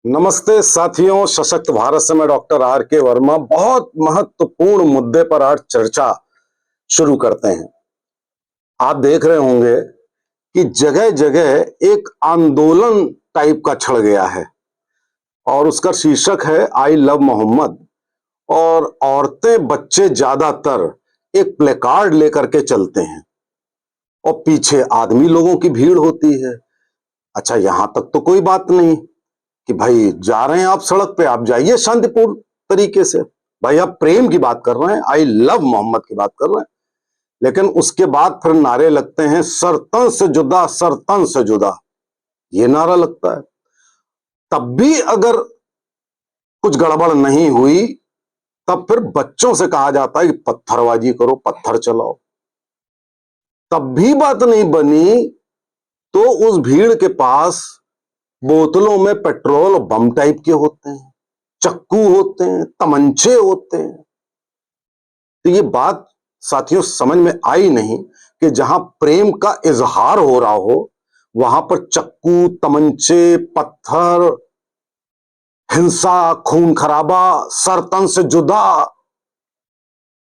नमस्ते साथियों, सशक्त भारत से मैं डॉक्टर आर के वर्मा बहुत महत्वपूर्ण मुद्दे पर आज चर्चा शुरू करते हैं। आप देख रहे होंगे कि जगह जगह एक आंदोलन टाइप का छड़ गया है और उसका शीर्षक है आई लव मोहम्मद। और औरतें बच्चे ज्यादातर एक प्लेकार्ड लेकर के चलते हैं और पीछे आदमी लोगों की भीड़ होती है। अच्छा, यहां तक तो कोई बात नहीं कि भाई जा रहे हैं आप सड़क पे, आप जाइए शांतिपूर्ण तरीके से। भाई आप प्रेम की बात कर रहे हैं, आई लव मोहम्मद की बात कर रहे हैं, लेकिन उसके बाद फिर नारे लगते हैं सरतन से जुदा, सरतन से जुदा, ये नारा लगता है। तब भी अगर कुछ गड़बड़ नहीं हुई तब फिर बच्चों से कहा जाता है कि पत्थरबाजी करो, पत्थर चलाओ। तब भी बात नहीं बनी तो उस भीड़ के पास बोतलों में पेट्रोल और बम टाइप के होते हैं, चक्कू होते हैं, तमंचे होते हैं। तो ये बात साथियों समझ में आई नहीं कि जहां प्रेम का इजहार हो रहा हो वहां पर चक्कू, तमंचे, पत्थर, हिंसा, खून खराबा, सरतन से जुदा,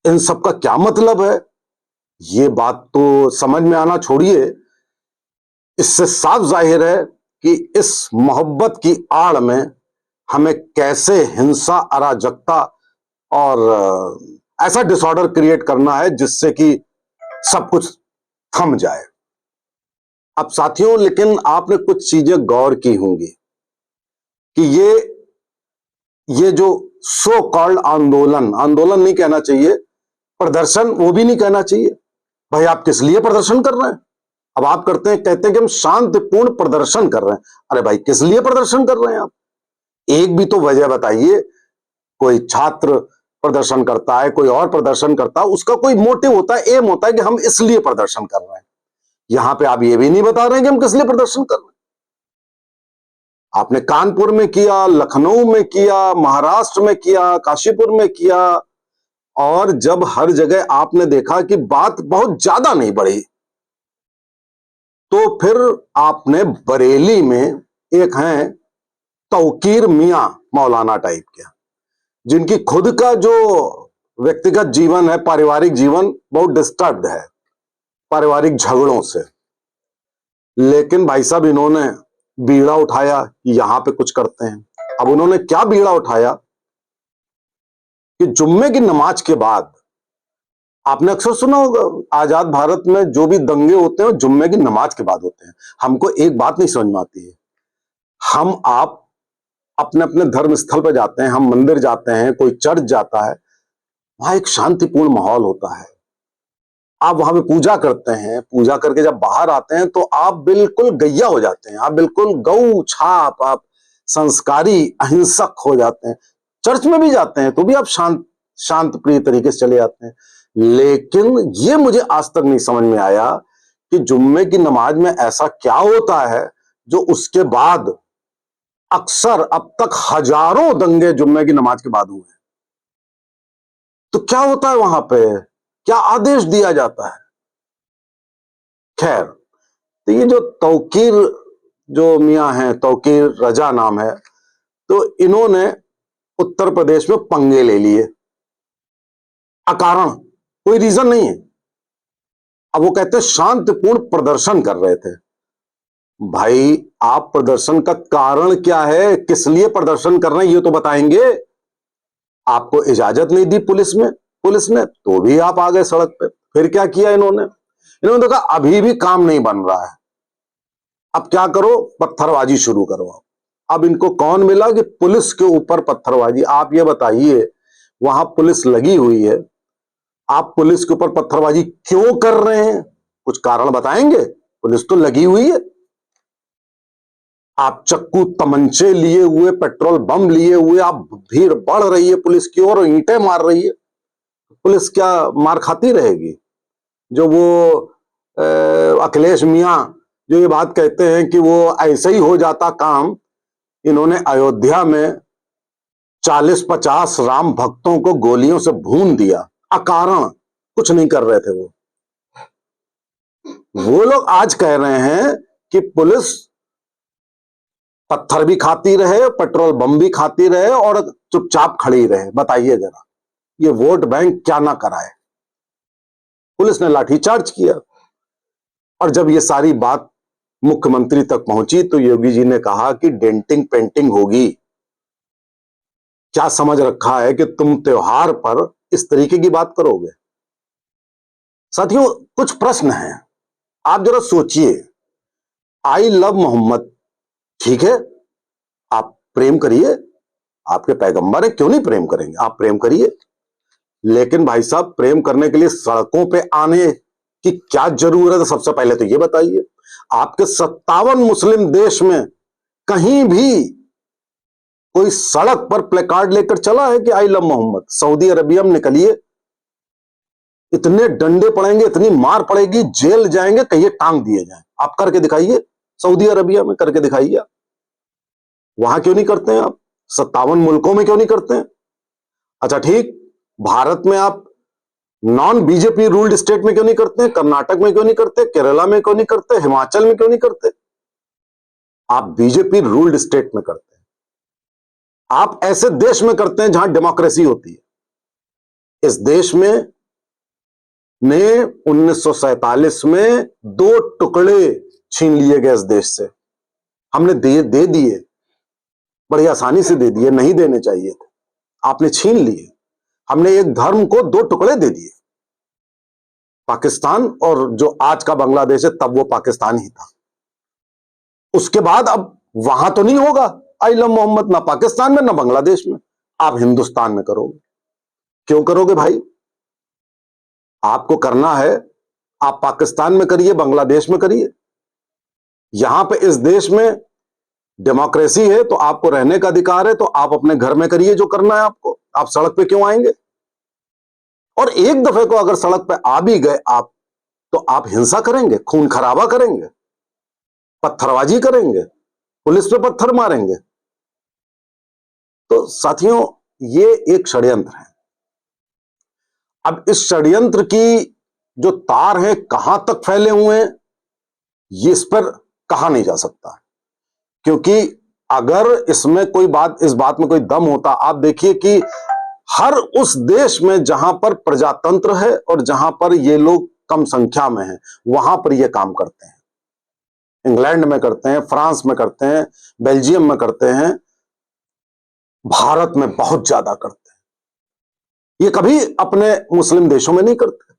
इन सब का क्या मतलब है? ये बात तो समझ में आना छोड़िए, इससे साफ जाहिर है कि इस मोहब्बत की आड़ में हमें कैसे हिंसा, अराजकता और ऐसा डिसऑर्डर क्रिएट करना है जिससे कि सब कुछ थम जाए। अब साथियों, लेकिन आपने कुछ चीजें गौर की होंगी कि ये जो सो कॉल्ड आंदोलन, आंदोलन नहीं कहना चाहिए, प्रदर्शन वो भी नहीं कहना चाहिए। भाई आप किस लिए प्रदर्शन कर रहे हैं? अब आप कहते हैं कि हम शांतिपूर्ण प्रदर्शन कर रहे हैं। अरे भाई किस लिए प्रदर्शन कर रहे हैं आप? एक भी तो वजह बताइए। कोई छात्र प्रदर्शन करता है, कोई और प्रदर्शन करता है, उसका कोई मोटिव होता है, एम होता है कि हम इसलिए प्रदर्शन कर रहे हैं। यहां पे आप ये भी नहीं बता रहे हैं कि हम किस लिए प्रदर्शन कर रहे हैं। आपने कानपुर में किया, लखनऊ में किया, महाराष्ट्र में किया, काशीपुर में किया, और जब हर जगह आपने देखा कि बात बहुत ज्यादा नहीं बढ़ी तो फिर आपने बरेली में एक हैं तौकीर मियां मौलाना टाइप के, जिनकी खुद का जो व्यक्तिगत जीवन है, पारिवारिक जीवन बहुत डिस्टर्ब्ड है पारिवारिक झगड़ों से, लेकिन भाई साहब इन्होंने बीड़ा उठाया कि यहां पे कुछ करते हैं। अब उन्होंने क्या बीड़ा उठाया कि जुम्मे की नमाज के बाद, आपने अक्सर सुना होगा आजाद भारत में जो भी दंगे होते हैं जुम्मे की नमाज के बाद होते हैं। हमको एक बात नहीं समझ में आती है, हम आप अपने अपने धर्म स्थल पर जाते हैं, हम मंदिर जाते हैं, कोई चर्च जाता है, वहां एक शांतिपूर्ण माहौल होता है, आप वहां पे पूजा करते हैं, पूजा करके जब बाहर आते हैं तो आप बिल्कुल गैया हो जाते हैं, आप बिल्कुल गौ छाप, आप संस्कारी अहिंसक हो जाते हैं। चर्च में भी जाते हैं तो भी आप शांत प्रिय तरीके से चले जाते हैं। लेकिन ये मुझे आज तक नहीं समझ में आया कि जुम्मे की नमाज में ऐसा क्या होता है जो उसके बाद अक्सर अब तक हजारों दंगे जुम्मे की नमाज के बाद हुए हैं। तो क्या होता है वहां पे, क्या आदेश दिया जाता है? खैर, तो ये जो तौकीर जो मियां हैं, तौकीर रजा नाम है, तो इन्होंने उत्तर प्रदेश में पंगे ले लिए अकारण, कोई रीजन नहीं है। अब वो कहते हैं शांतिपूर्ण प्रदर्शन कर रहे थे। भाई आप प्रदर्शन का कारण क्या है, किस लिए प्रदर्शन कर रहे हैं ये तो बताएंगे। आपको इजाजत नहीं दी पुलिस ने तो भी आप आ गए सड़क पे। फिर क्या किया इन्होंने? इन्होंने तो कहा अभी भी काम नहीं बन रहा है, अब क्या करो, पत्थरबाजी शुरू करवाओ। अब इनको कौन मिला कि पुलिस के ऊपर पत्थरबाजी? आप ये बताइए, वहां पुलिस लगी हुई है, आप पुलिस के ऊपर पत्थरबाजी क्यों कर रहे हैं? कुछ कारण बताएंगे? पुलिस तो लगी हुई है, आप चक्कू तमंचे लिए हुए, पेट्रोल बम लिए हुए, आप भीड़ बढ़ रही है पुलिस की ओर, ईंटें मार रही है। पुलिस क्या मार खाती रहेगी? जो वो अखिलेश मियां जो ये बात कहते हैं कि वो ऐसे ही हो जाता काम, इन्होंने अयोध्या में 40-50 राम भक्तों को गोलियों से भून दिया अकारण, कुछ नहीं कर रहे थे वो लोग आज कह रहे हैं कि पुलिस पत्थर भी खाती रहे, पेट्रोल बम भी खाती रहे और चुपचाप खड़ी रहे। बताइए जरा, ये वोट बैंक क्या ना कराए। पुलिस ने लाठीचार्ज किया और जब ये सारी बात मुख्यमंत्री तक पहुंची तो योगी जी ने कहा कि डेंटिंग पेंटिंग होगी। क्या समझ रखा है कि तुम त्योहार पर इस तरीके की बात करोगे? साथियों, कुछ प्रश्न हैं, आप जरा सोचिए। आई लव मोहम्मद, ठीक है, आप प्रेम करिए, आपके पैगंबर है, क्यों नहीं प्रेम करेंगे? आप प्रेम करिए, लेकिन भाई साहब प्रेम करने के लिए सड़कों पे आने की क्या जरूरत है? सबसे पहले तो ये बताइए। आपके 57 मुस्लिम देश में कहीं भी कोई सड़क पर प्लेकार्ड लेकर चला है कि I love Muhammad? Saudi Arabia में निकलिए, इतने डंडे पड़ेंगे, इतनी मार पड़ेगी, जेल जाएंगे, कहिए टांग दिए जाए। आप करके दिखाइए, सऊदी अरबिया में करके दिखाइए। वहां क्यों नहीं करते हैं आप? 57 मुल्कों में क्यों नहीं करते हैं? अच्छा ठीक, भारत में आप नॉन बीजेपी रूल्ड स्टेट में क्यों नहीं करते? कर्नाटक में क्यों नहीं करते? केरला में क्यों नहीं करते? हिमाचल में क्यों नहीं करते? आप बीजेपी रूल्ड स्टेट में करते हैं, आप ऐसे देश में करते हैं जहां डेमोक्रेसी होती है। इस देश में ने 1947 में 2 टुकड़े छीन लिए गए इस देश से। हमने दे दिए, बड़ी आसानी से दे दिए, नहीं देने चाहिए थे, आपने छीन लिए। हमने एक धर्म को 2 टुकड़े दे दिए, पाकिस्तान और जो आज का बांग्लादेश है, तब वो पाकिस्तान ही था। उसके बाद अब वहां तो नहीं होगा आई लव मोहम्मद, ना पाकिस्तान में ना बांग्लादेश में, आप हिंदुस्तान में करोगे। क्यों करोगे भाई? आपको करना है, आप पाकिस्तान में करिए, बांग्लादेश में करिए। यहां पे इस देश में डेमोक्रेसी है तो आपको रहने का अधिकार है, तो आप अपने घर में करिए जो करना है आपको। आप सड़क पे क्यों आएंगे? और एक दफे को अगर सड़क पे आ भी गए आप, तो आप हिंसा करेंगे, खून खराबा करेंगे, पत्थरबाजी करेंगे, पुलिस पे पत्थर मारेंगे। तो साथियों, ये एक षड्यंत्र है। अब इस षड्यंत्र की जो तार है कहां तक फैले हुए हैं, ये इस पर कहा नहीं जा सकता, क्योंकि अगर इसमें कोई बात, इस बात में कोई दम होता, आप देखिए कि हर उस देश में जहां पर प्रजातंत्र है और जहां पर ये लोग कम संख्या में हैं, वहां पर ये काम करते हैं। इंग्लैंड में करते हैं, फ्रांस में करते हैं, बेल्जियम में करते हैं, भारत में बहुत ज्यादा करते हैं। ये कभी अपने मुस्लिम देशों में नहीं करते।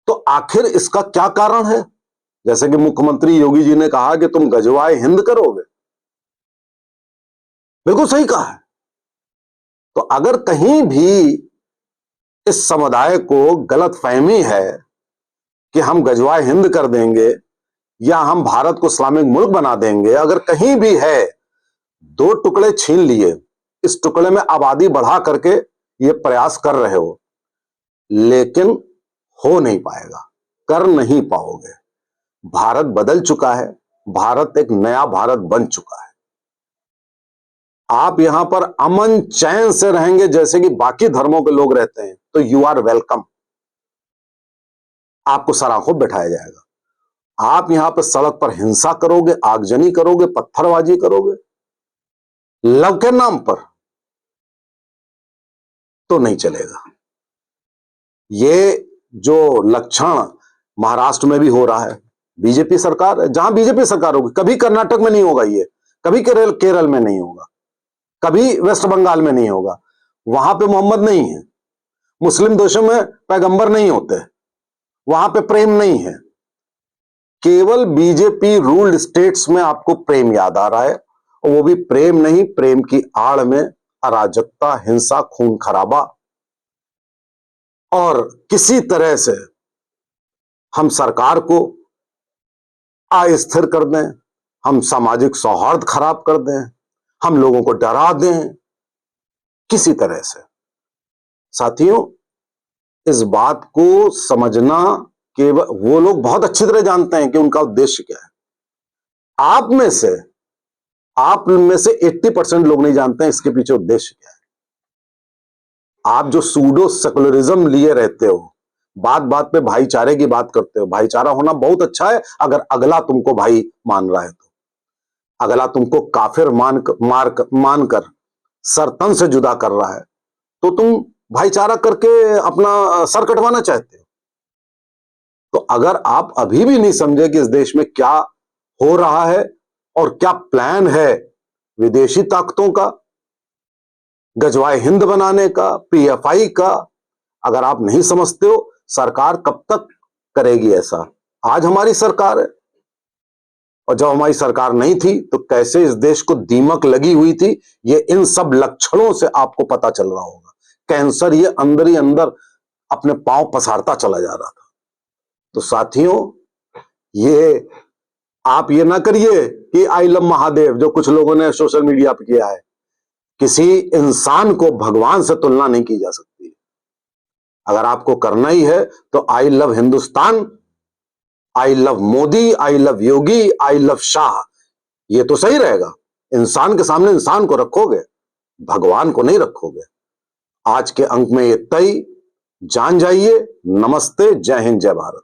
तो आखिर इसका क्या कारण है? जैसे कि मुख्यमंत्री योगी जी ने कहा कि तुम गजवाए हिंद करोगे, बिल्कुल सही कहा है। तो अगर कहीं भी इस समुदाय को गलतफहमी है कि हम गजवाए हिंद कर देंगे या हम भारत को इस्लामिक मुल्क बना देंगे, अगर कहीं भी है, 2 टुकड़े छीन लिए, इस टुकड़े में आबादी बढ़ा करके ये प्रयास कर रहे हो, लेकिन हो नहीं पाएगा, कर नहीं पाओगे। भारत बदल चुका है, भारत एक नया भारत बन चुका है। आप यहां पर अमन चैन से रहेंगे जैसे कि बाकी धर्मों के लोग रहते हैं, तो यू आर वेलकम। आपको सराखों बैठाया जाएगा। आप यहां पर सड़क पर हिंसा करोगे, आगजनी करोगे, पत्थरबाजी करोगे लव के नाम पर, तो नहीं चलेगा। ये जो लक्षण महाराष्ट्र में भी हो रहा है, बीजेपी सरकार है, जहां बीजेपी सरकार होगी, कभी कर्नाटक में नहीं होगा ये, कभी केरल में नहीं होगा, कभी वेस्ट बंगाल में नहीं होगा। वहां पे मोहम्मद नहीं है, मुस्लिम देशों में पैगंबर नहीं होते, वहां पे प्रेम नहीं है। केवल बीजेपी रूल्ड स्टेट्स में आपको प्रेम याद आ रहा है, और वो भी प्रेम नहीं, प्रेम की आड़ में अराजकता, हिंसा, खून खराबा, और किसी तरह से हम सरकार को अस्थिर कर दें, हम सामाजिक सौहार्द खराब कर दें, हम लोगों को डरा दें किसी तरह से। साथियों, इस बात को समझना, केवल वो लोग बहुत अच्छी तरह जानते हैं कि उनका उद्देश्य क्या है। आप में से 80% लोग नहीं जानते हैं इसके पीछे उद्देश्य क्या है। आप जो सूडो सेकुलरिज्म लिए रहते हो, बात बात पे भाईचारे की बात करते हो, भाईचारा होना बहुत अच्छा है अगर अगला तुमको भाई मान रहा है तो, अगला तुमको काफिर मानकर सरतन से जुदा कर रहा है, तो तुम भाईचारा करके अपना सर कटवाना चाहते हो। तो अगर आप अभी भी नहीं समझे कि इस देश में क्या हो रहा है और क्या प्लान है विदेशी ताकतों का, गजवाए हिंद बनाने का, पीएफआई का, अगर आप नहीं समझते हो, सरकार कब तक करेगी ऐसा? आज हमारी सरकार है, और जब हमारी सरकार नहीं थी तो कैसे इस देश को दीमक लगी हुई थी, ये इन सब लक्षणों से आपको पता चल रहा होगा। कैंसर ये अंदर ही अंदर अपने पांव पसारता चला जा रहा था। तो साथियों, ये आप ये ना करिए कि आई लव महादेव, जो कुछ लोगों ने सोशल मीडिया पे किया है। किसी इंसान को भगवान से तुलना नहीं की जा सकती। अगर आपको करना ही है तो I love Hindustan, I love Modi, I love Yogi, I love Shah, ये तो सही रहेगा। इंसान के सामने इंसान को रखोगे, भगवान को नहीं रखोगे। आज के अंक में ये तय। जान जाइए। नमस्ते, जय हिंद, जय भारत।